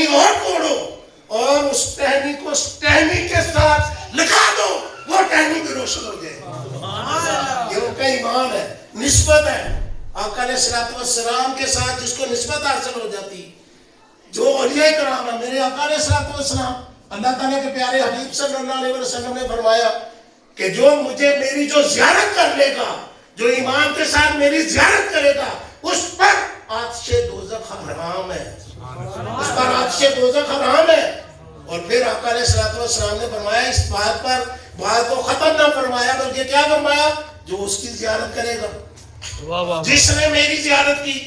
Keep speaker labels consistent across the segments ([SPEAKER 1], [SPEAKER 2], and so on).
[SPEAKER 1] ٹہنی اور توڑو اور اس ٹہنی کو اس ٹہنی کے ساتھ لگا دو، وہ ٹہنی بھی روشن ہو جائے. یہ ان کا ایمان ہے، نسبت ہے. آقا علیہ السلام کے ساتھ جس کو نسبت حاصل ہو جاتی، جو اولیاء کرام ہے. میرے آقا علیہ السلام، اللہ تعالیٰ کے پیارے حبیب صلی اللہ علیہ وسلم نے فرمایا کہ جو مجھے میری جو زیارت کر لے گا، جو ایمان کے ساتھ میری زیارت کرے گا، اس پر آتش دوزخ حرام ہے، اس پر آتش دوزخ حرام ہے. اور پھر آقا علیہ السلام نے فرمایا اس بات پر، بات کو ختم نہ فرمایا بلکہ کیا فرمایا، جو اس کی زیارت کرے گا، جس نے میری زیارت کی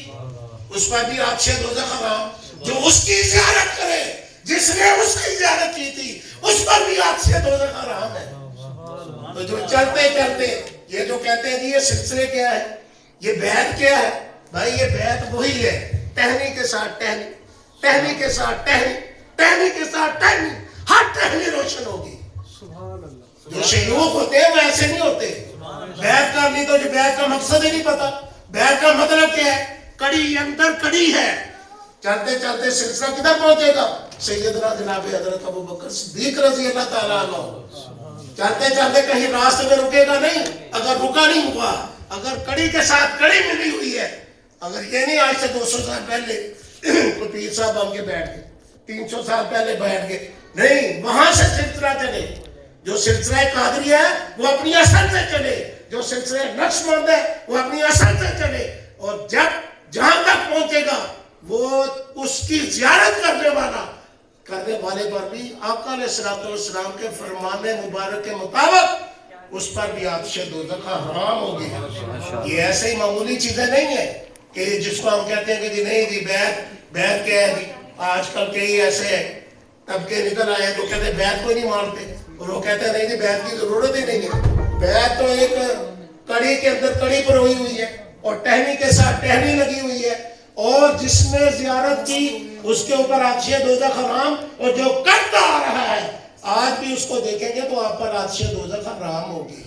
[SPEAKER 1] اس پر بھی آتش دوزخ حرام. جو اس کی زیارت کرے، جس نے اس کی زیارت کی تھی، اس پر بھی آتش دوزخ حرام ہے. تو جو چلتے چلتے یہ جو کہتے ہیں یہ سلسلے کیا ہے، یہ بیعت کیا ہے؟ بھائی یہ بیعت وہی ہے، ٹہنی کے ساتھ ٹہنی، ٹہنی کے ساتھ ٹہنی، ٹہنی کے ساتھ ٹہنی، ہر ٹہنی روشن ہوگی. جو شیوخ ہوتے ہیں وہ ایسے نہیں ہوتے. بیعت کر لی تو جو بیعت کا مقصد ہی نہیں پتا. بیعت کا مطلب کیا ہے؟ کڑی اندر کڑی ہے. چلتے چلتے سلسلہ کدھر پہنچے گا؟ سیدنا جناب حضرت ابو بکر صدیق رضی اللہ تعالیٰ عنہ. چلتے چلتے کہیں راستے میں رکے گا نہیں. اگر رکا نہیں ہوا، اگر کڑی کے ساتھ کڑی ملی ہوئی ہے، اگر یہ نہیں آج سے 200 سال پہلے کوئی پیر صاحب ہم کے بیٹھ گئے، 300 سال پہلے بیٹھ گئے، نہیں، وہاں سے سلسلہ چلے. جو سلسلہ قادری ہے وہ اپنی اصل سے چلے، جو سلسلہ نقشبند ہے وہ اپنی اصل سے چلے. اور جب جہاں تک پہنچے گا وہ اس کی زیارت کرنے والے پر بھی آقا علیہ السلام کے فرمان مبارک کے مطابق اس پر بھی آتش دوزخ حرام ہوگی. یہ ایسے ہی معمولی چیزیں نہیں ہیں کہ جس کو ہم کہتے ہیں کہ جی نہیں جی بیعت کیا ہے. آج کل کئی ایسے طبقے نکل آئے ہیں جو کہتے ہیں بیعت کو نہیں مانتے، اور وہ کہتے ہیں نہیں جی بیعت کی ضرورت ہی نہیں ہے. بیعت تو ایک کڑی کے اندر کڑی پروئی ہوئی ہے اور ٹہنی کے ساتھ ٹہنی لگی ہوئی ہے، اور جس نے زیارت کی اس کے اوپر آتش دوزخ حرام، اور جو کرتا آ رہا ہے آج بھی اس کو دیکھیں گے تو آپ پر آتش دوزخ حرام ہوگی.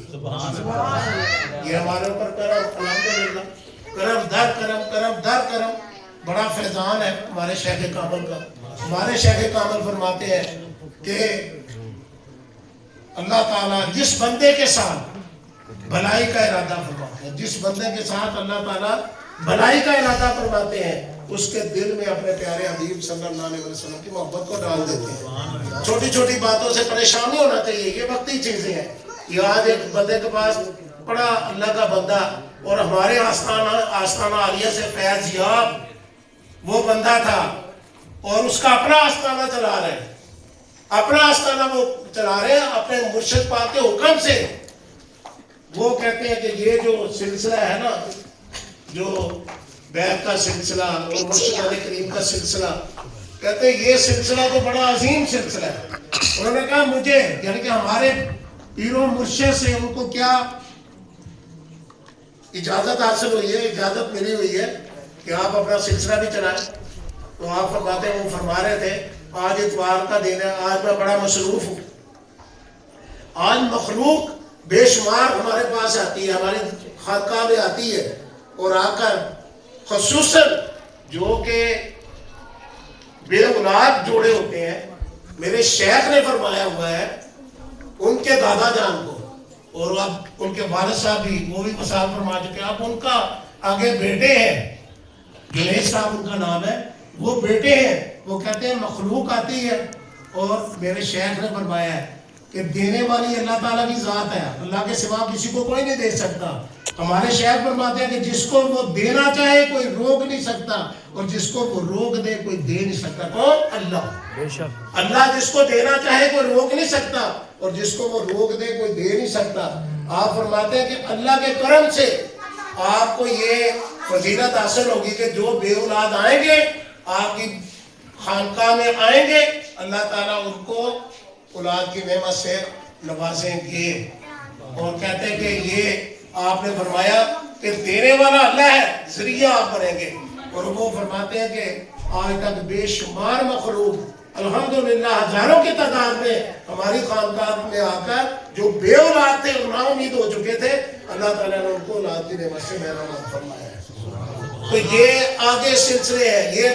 [SPEAKER 1] یہ ہمارے اوپر کرم، الحمدللہ، کرم در کرم، کرم در کرم. بڑا فیضان ہے ہمارے شیخ کامل کا. ہمارے شیخ کامل فرماتے ہیں کہ اللہ تعالیٰ جس بندے کے ساتھ بھلائی کا ارادہ فرماتے ہیں، جس بندے کے ساتھ اللہ تعالیٰ بھلائی کا ارادہ فرماتے ہیں، اس کے دل میں اپنے پیارے حبیب صلی اللہ علیہ وسلم کی محبت کو ڈال دیتے ہیں. چھوٹی چھوٹی باتوں سے پریشان نہیں ہونا چاہیے، یہ وقتی چیزیں ہیں. یہ آج ایک بندے کے پاس بڑا اللہ کا بندہ اور ہمارے آستانہ عالیہ سے فیض یاب وہ بندہ تھا، اور اس کا اپنا آستانہ چلا رہے ہیں، اپنا آستانہ وہ چلا رہے ہیں اپنے مرشد پاک کے حکم سے. وہ کہتے ہیں کہ یہ جو سلسلہ ہے نا، جو بیعت کا سلسلہ اور مرشد علیہ کریم کا سلسلہ، کہتے ہیں یہ سلسلہ تو بڑا عظیم سلسلہ ہے. انہوں نے کہا مجھے، یعنی کہ ہمارے پیر و مرشد سے ان کو کیا اجازت حاصل ہوئی ہے، اجازت ملی ہوئی ہے کہ آپ اپنا سلسلہ بھی چلائیں. تو آپ فرماتے ہیں، وہ فرما رہے تھے آج اتوار کا دن ہے، آج میں بڑا مصروف ہوں. آج مخلوق بے شمار ہمارے پاس آتی ہے، ہماری خانقاہ میں آتی ہے، اور آ کر خصوصاً جو کہ بے اولاد جوڑے ہوتے ہیں، میرے شیخ نے فرمایا ہوا ہے ان کے دادا جان کو، اور اب ان کے والد صاحب بھی وہ بھی مثال فرما چکے ہیں. اب ان کا آگے بیٹے ہیں، جنید صاحب ان کا نام ہے، وہ بیٹے ہیں. وہ کہتے ہیں مخلوق آتی ہے، اور میرے شیخ نے فرمایا ہے کہ دینے والی اللہ تعالیٰ کی ذات ہے، اللہ کے سوا کسی کو کوئی نہیں دے سکتا. ہمارے شیخ فرماتے ہیں کہ جس کو وہ دینا چاہے کوئی روک نہیں سکتا، اور جس کو وہ روک دے کوئی دے نہیں سکتا. کون؟ اللہ. اللہ جس کو دینا چاہے کوئی روک نہیں سکتا، اور جس کو وہ روک دے کوئی دے نہیں سکتا. آپ فرماتے ہیں کہ اللہ کے کرم سے آپ کو یہ فضیلت حاصل ہوگی کہ جو بے اولاد آئیں گے آپ کی خانقاہ میں آئیں گے، اللہ تعالیٰ ان کو اولاد کی نعمت سے نوازیں گے. اور کہتے ہیں کہ یہ آپ نے فرمایا کہ دینے والا اللہ ہے، ذریعہ آپ بنیں گے. اور وہ فرماتے ہیں کہ آج تک بے شمار مخلوق الحمدللہ ہزاروں کی تعداد میں ہماری خانقاہ میں آ کر جو بے اولاد تھے، نا امید ہو چکے تھے، اللہ تعالیٰ نے ان کو اولاد کی نعمت سے محروم فرمایا ہے. تو یہ آگے سلسلے ہیں، یہ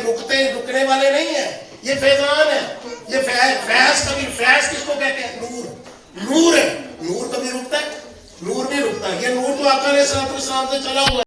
[SPEAKER 1] رکنے والے نہیں ہیں، یہ فیضان ہے، یہ فیض کبھی، فیض کس کو کہتے ہیں؟ نور، نور ہے، نور کبھی رکتا ہے؟ نور نہیں رکتا، یہ نور تو آقا علیہ السلام سے چلا ہوا ہے.